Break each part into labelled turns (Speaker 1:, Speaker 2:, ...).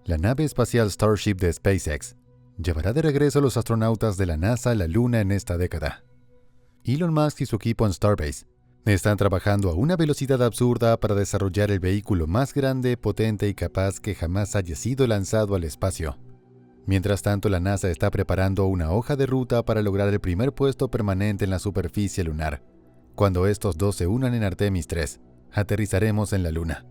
Speaker 1: La nave espacial Starship de SpaceX llevará de regreso a los astronautas de la NASA a la Luna en esta década. Elon Musk y su equipo en Starbase están trabajando a una velocidad absurda para desarrollar el vehículo más grande, potente y capaz que jamás haya sido lanzado al espacio. Mientras tanto, la NASA está preparando una hoja de ruta para lograr el primer puesto permanente en la superficie lunar. Cuando estos dos se unan en Artemis 3, aterrizaremos en la Luna.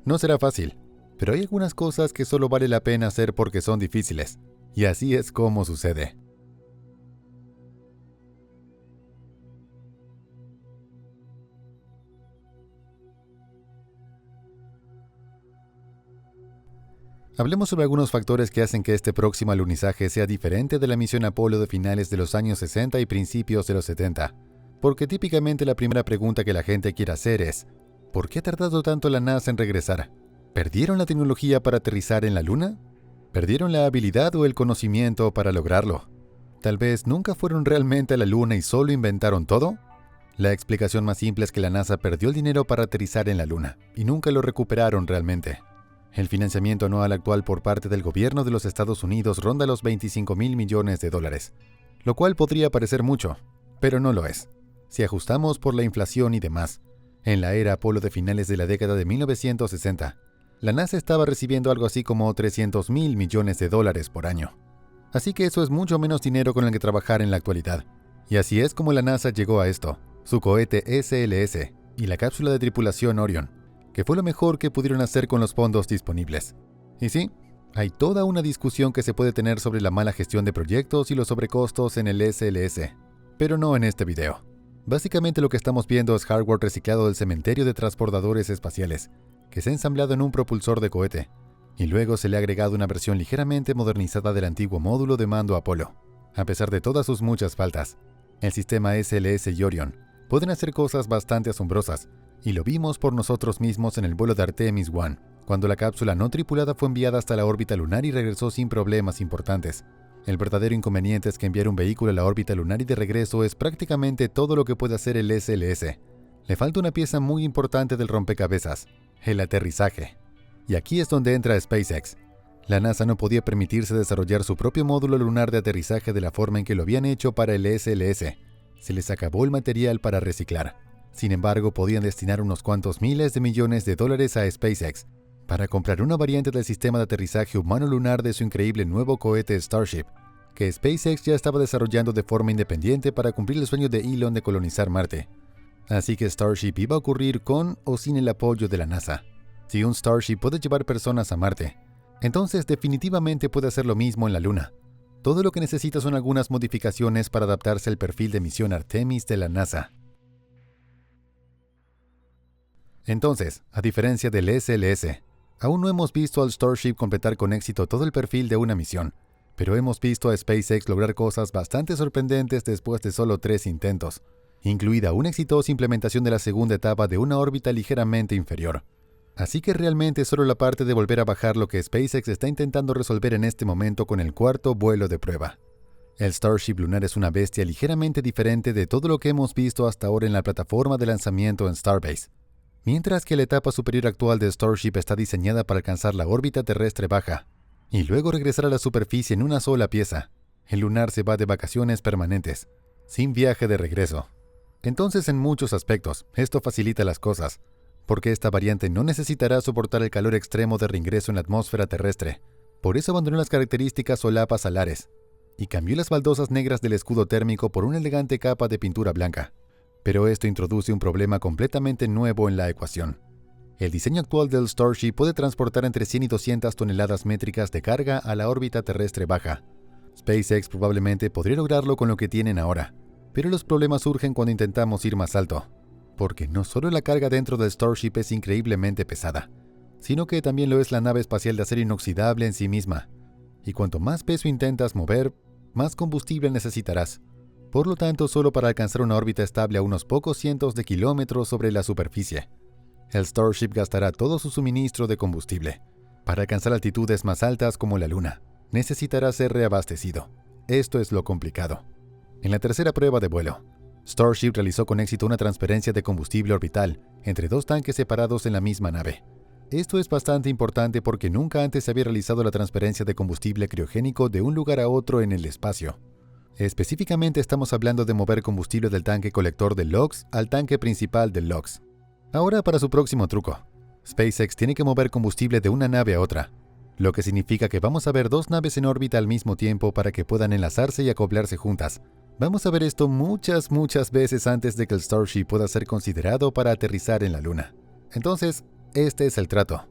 Speaker 1: No será fácil, pero hay algunas cosas que solo vale la pena hacer porque son difíciles, y así es como sucede. Hablemos sobre algunos factores que hacen que este próximo alunizaje sea diferente de la misión Apolo de finales de los años 60 y principios de los 70. Porque típicamente la primera pregunta que la gente quiere hacer es: ¿por qué ha tardado tanto la NASA en regresar? ¿Perdieron la tecnología para aterrizar en la Luna? ¿Perdieron la habilidad o el conocimiento para lograrlo? ¿Tal vez nunca fueron realmente a la Luna y solo inventaron todo? La explicación más simple es que la NASA perdió el dinero para aterrizar en la Luna y nunca lo recuperaron realmente. El financiamiento anual actual por parte del gobierno de los Estados Unidos ronda los $25,000 millones, lo cual podría parecer mucho, pero no lo es. Si ajustamos por la inflación y demás, en la era Apolo de finales de la década de 1960, la NASA estaba recibiendo algo así como $300,000 millones por año. Así que eso es mucho menos dinero con el que trabajar en la actualidad. Y así es como la NASA llegó a esto, su cohete SLS y la cápsula de tripulación Orion, que fue lo mejor que pudieron hacer con los fondos disponibles. Y sí, hay toda una discusión que se puede tener sobre la mala gestión de proyectos y los sobrecostos en el SLS, pero no en este video. Básicamente lo que estamos viendo es hardware reciclado del cementerio de transportadores espaciales, que se ha ensamblado en un propulsor de cohete, y luego se le ha agregado una versión ligeramente modernizada del antiguo módulo de mando Apolo. A pesar de todas sus muchas faltas, el sistema SLS y Orion pueden hacer cosas bastante asombrosas, y lo vimos por nosotros mismos en el vuelo de Artemis 1, cuando la cápsula no tripulada fue enviada hasta la órbita lunar y regresó sin problemas importantes. El verdadero inconveniente es que enviar un vehículo a la órbita lunar y de regreso es prácticamente todo lo que puede hacer el SLS. Le falta una pieza muy importante del rompecabezas: el aterrizaje. Y aquí es donde entra SpaceX. La NASA no podía permitirse desarrollar su propio módulo lunar de aterrizaje de la forma en que lo habían hecho para el SLS. Se les acabó el material para reciclar. Sin embargo, podían destinar unos cuantos miles de millones de dólares a SpaceX para comprar una variante del sistema de aterrizaje humano lunar de su increíble nuevo cohete Starship, que SpaceX ya estaba desarrollando de forma independiente para cumplir el sueño de Elon de colonizar Marte. Así que Starship iba a ocurrir con o sin el apoyo de la NASA. Si un Starship puede llevar personas a Marte, entonces definitivamente puede hacer lo mismo en la Luna. Todo lo que necesita son algunas modificaciones para adaptarse al perfil de misión Artemis de la NASA. Entonces, a diferencia del SLS, aún no hemos visto al Starship completar con éxito todo el perfil de una misión, pero hemos visto a SpaceX lograr cosas bastante sorprendentes después de solo 3 intentos, incluida una exitosa implementación de la segunda etapa de una órbita ligeramente inferior. Así que realmente es solo la parte de volver a bajar lo que SpaceX está intentando resolver en este momento con el 4º vuelo de prueba. El Starship lunar es una bestia ligeramente diferente de todo lo que hemos visto hasta ahora en la plataforma de lanzamiento en Starbase. Mientras que la etapa superior actual de Starship está diseñada para alcanzar la órbita terrestre baja y luego regresar a la superficie en una sola pieza, el lunar se va de vacaciones permanentes, sin viaje de regreso. Entonces, en muchos aspectos, esto facilita las cosas, porque esta variante no necesitará soportar el calor extremo de reingreso en la atmósfera terrestre. Por eso abandonó las características solapas alares y cambió las baldosas negras del escudo térmico por una elegante capa de pintura blanca. Pero esto introduce un problema completamente nuevo en la ecuación. El diseño actual del Starship puede transportar entre 100 y 200 toneladas métricas de carga a la órbita terrestre baja. SpaceX probablemente podría lograrlo con lo que tienen ahora, pero los problemas surgen cuando intentamos ir más alto, porque no solo la carga dentro del Starship es increíblemente pesada, sino que también lo es la nave espacial de acero inoxidable en sí misma, y cuanto más peso intentas mover, más combustible necesitarás. Por lo tanto, solo para alcanzar una órbita estable a unos pocos cientos de kilómetros sobre la superficie, el Starship gastará todo su suministro de combustible. Para alcanzar altitudes más altas como la Luna, necesitará ser reabastecido. Esto es lo complicado. En la tercera prueba de vuelo, Starship realizó con éxito una transferencia de combustible orbital entre 2 tanques separados en la misma nave. Esto es bastante importante porque nunca antes se había realizado la transferencia de combustible criogénico de un lugar a otro en el espacio. Específicamente estamos hablando de mover combustible del tanque colector del LOX al tanque principal del LOX. Ahora para su próximo truco. SpaceX tiene que mover combustible de una nave a otra, lo que significa que vamos a ver dos naves en órbita al mismo tiempo para que puedan enlazarse y acoplarse juntas. Vamos a ver esto muchas veces antes de que el Starship pueda ser considerado para aterrizar en la Luna. Entonces, este es el trato.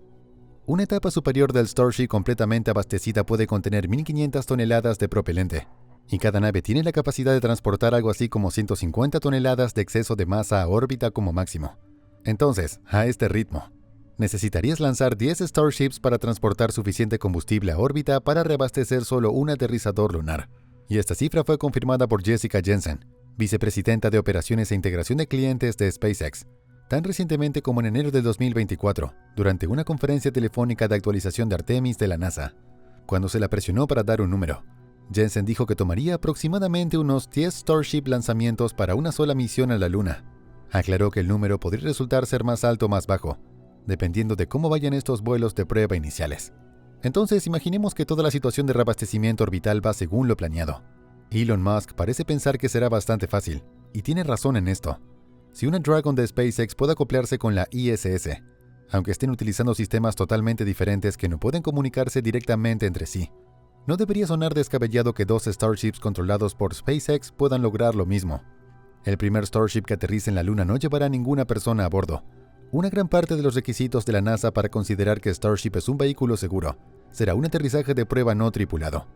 Speaker 1: Una etapa superior del Starship completamente abastecida puede contener 1500 toneladas de propelente, y cada nave tiene la capacidad de transportar algo así como 150 toneladas de exceso de masa a órbita como máximo. Entonces, a este ritmo, necesitarías lanzar 10 Starships para transportar suficiente combustible a órbita para reabastecer solo un aterrizador lunar. Y esta cifra fue confirmada por Jessica Jensen, vicepresidenta de Operaciones e Integración de Clientes de SpaceX, tan recientemente como en enero del 2024, durante una conferencia telefónica de actualización de Artemis de la NASA. Cuando se la presionó para dar un número, Jensen dijo que tomaría aproximadamente unos 10 Starship lanzamientos para una sola misión a la Luna. Aclaró que el número podría resultar ser más alto o más bajo, dependiendo de cómo vayan estos vuelos de prueba iniciales. Entonces, imaginemos que toda la situación de reabastecimiento orbital va según lo planeado. Elon Musk parece pensar que será bastante fácil, y tiene razón en esto. Si una Dragon de SpaceX puede acoplarse con la ISS, aunque estén utilizando sistemas totalmente diferentes que no pueden comunicarse directamente entre sí, no debería sonar descabellado que dos Starships controlados por SpaceX puedan lograr lo mismo. El primer Starship que aterrice en la Luna no llevará ninguna persona a bordo. Una gran parte de los requisitos de la NASA para considerar que Starship es un vehículo seguro será un aterrizaje de prueba no tripulado.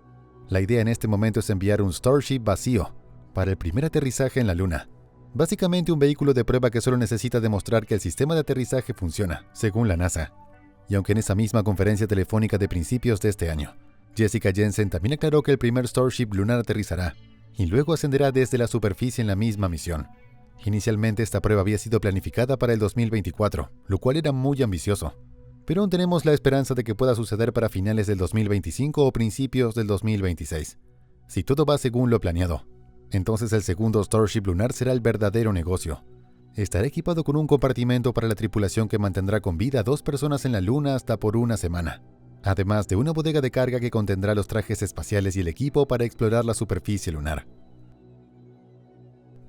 Speaker 1: La idea en este momento es enviar un Starship vacío para el primer aterrizaje en la Luna. Básicamente un vehículo de prueba que solo necesita demostrar que el sistema de aterrizaje funciona, según la NASA. Y aunque en esa misma conferencia telefónica de principios de este año, Jessica Jensen también aclaró que el primer Starship lunar aterrizará y luego ascenderá desde la superficie en la misma misión. Inicialmente esta prueba había sido planificada para el 2024, lo cual era muy ambicioso. Pero aún tenemos la esperanza de que pueda suceder para finales del 2025 o principios del 2026. Si todo va según lo planeado, entonces el segundo Starship lunar será el verdadero negocio. Estará equipado con un compartimento para la tripulación que mantendrá con vida a 2 personas en la Luna hasta por una semana, además de una bodega de carga que contendrá los trajes espaciales y el equipo para explorar la superficie lunar.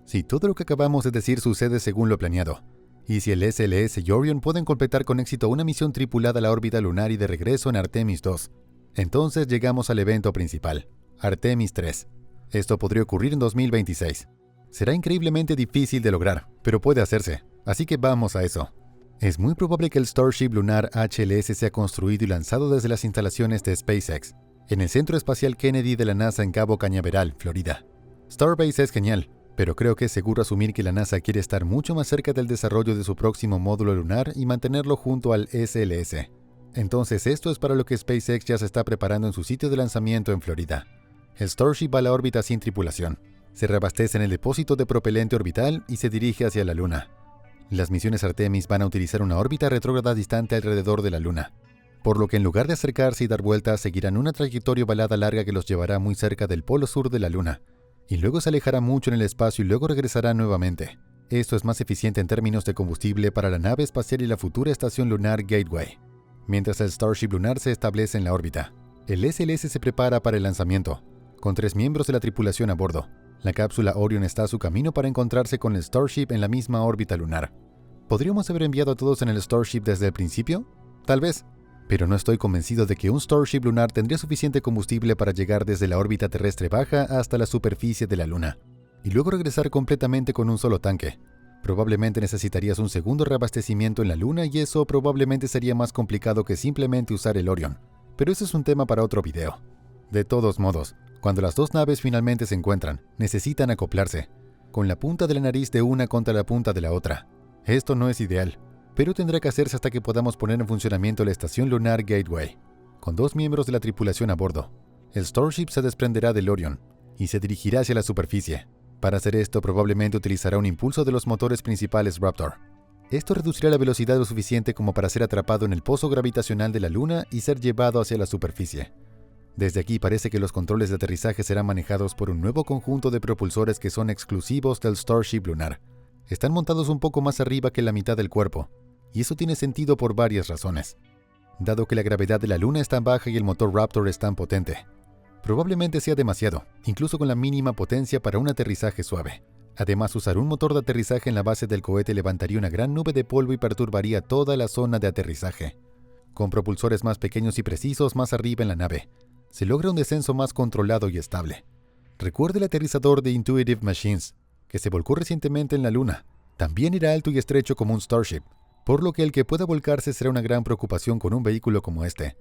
Speaker 1: Si todo lo que acabamos de decir sucede según lo planeado, y si el SLS y Orion pueden completar con éxito una misión tripulada a la órbita lunar y de regreso en Artemis 2, entonces llegamos al evento principal, Artemis 3. Esto podría ocurrir en 2026. Será increíblemente difícil de lograr, pero puede hacerse, así que vamos a eso. Es muy probable que el Starship lunar HLS sea construido y lanzado desde las instalaciones de SpaceX, en el Centro Espacial Kennedy de la NASA en Cabo Cañaveral, Florida. Starbase es genial, pero creo que es seguro asumir que la NASA quiere estar mucho más cerca del desarrollo de su próximo módulo lunar y mantenerlo junto al SLS. Entonces esto es para lo que SpaceX ya se está preparando en su sitio de lanzamiento en Florida. El Starship va a la órbita sin tripulación, se reabastece en el depósito de propelente orbital y se dirige hacia la Luna. Las misiones Artemis van a utilizar una órbita retrógrada distante alrededor de la Luna, por lo que en lugar de acercarse y dar vueltas seguirán una trayectoria ovalada larga que los llevará muy cerca del polo sur de la Luna, y luego se alejará mucho en el espacio y luego regresará nuevamente. Esto es más eficiente en términos de combustible para la nave espacial y la futura estación lunar Gateway. Mientras el Starship lunar se establece en la órbita, el SLS se prepara para el lanzamiento, con 3 miembros de la tripulación a bordo. La cápsula Orion está a su camino para encontrarse con el Starship en la misma órbita lunar. ¿Podríamos haber enviado a todos en el Starship desde el principio? Tal vez. Pero no estoy convencido de que un Starship lunar tendría suficiente combustible para llegar desde la órbita terrestre baja hasta la superficie de la Luna, y luego regresar completamente con un solo tanque. Probablemente necesitarías un segundo reabastecimiento en la Luna y eso probablemente sería más complicado que simplemente usar el Orion. Pero ese es un tema para otro video. De todos modos, cuando las dos naves finalmente se encuentran, necesitan acoplarse, con la punta de la nariz de una contra la punta de la otra. Esto no es ideal, pero tendrá que hacerse hasta que podamos poner en funcionamiento la estación lunar Gateway, con 2 miembros de la tripulación a bordo. El Starship se desprenderá del Orion y se dirigirá hacia la superficie. Para hacer esto probablemente utilizará un impulso de los motores principales Raptor. Esto reducirá la velocidad lo suficiente como para ser atrapado en el pozo gravitacional de la Luna y ser llevado hacia la superficie. Desde aquí parece que los controles de aterrizaje serán manejados por un nuevo conjunto de propulsores que son exclusivos del Starship lunar. Están montados un poco más arriba que la mitad del cuerpo, y eso tiene sentido por varias razones. Dado que la gravedad de la Luna es tan baja y el motor Raptor es tan potente, probablemente sea demasiado, incluso con la mínima potencia para un aterrizaje suave. Además, usar un motor de aterrizaje en la base del cohete levantaría una gran nube de polvo y perturbaría toda la zona de aterrizaje. Con propulsores más pequeños y precisos más arriba en la nave, se logra un descenso más controlado y estable. Recuerde el aterrizador de Intuitive Machines, que se volcó recientemente en la Luna. También era alto y estrecho como un Starship, por lo que el que pueda volcarse será una gran preocupación con un vehículo como este.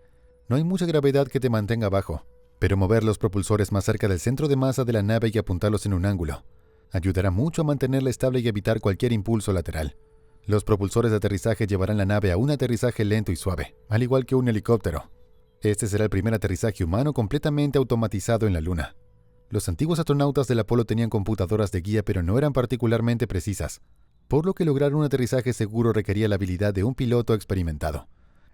Speaker 1: No hay mucha gravedad que te mantenga abajo, pero mover los propulsores más cerca del centro de masa de la nave y apuntarlos en un ángulo ayudará mucho a mantenerla estable y evitar cualquier impulso lateral. Los propulsores de aterrizaje llevarán la nave a un aterrizaje lento y suave, al igual que un helicóptero. Este será el primer aterrizaje humano completamente automatizado en la Luna. Los antiguos astronautas del Apolo tenían computadoras de guía, pero no eran particularmente precisas, por lo que lograr un aterrizaje seguro requería la habilidad de un piloto experimentado.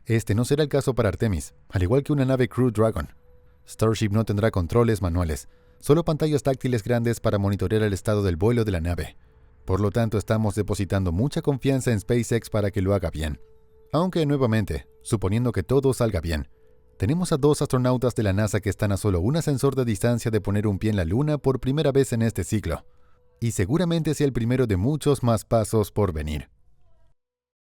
Speaker 1: Este no será el caso para Artemis, al igual que una nave Crew Dragon. Starship no tendrá controles manuales, solo pantallas táctiles grandes para monitorear el estado del vuelo de la nave. Por lo tanto, estamos depositando mucha confianza en SpaceX para que lo haga bien. Aunque, nuevamente, suponiendo que todo salga bien, tenemos a 2 astronautas de la NASA que están a solo un ascensor de distancia de poner un pie en la Luna por primera vez en este ciclo. Y seguramente sea el primero de muchos más pasos por venir.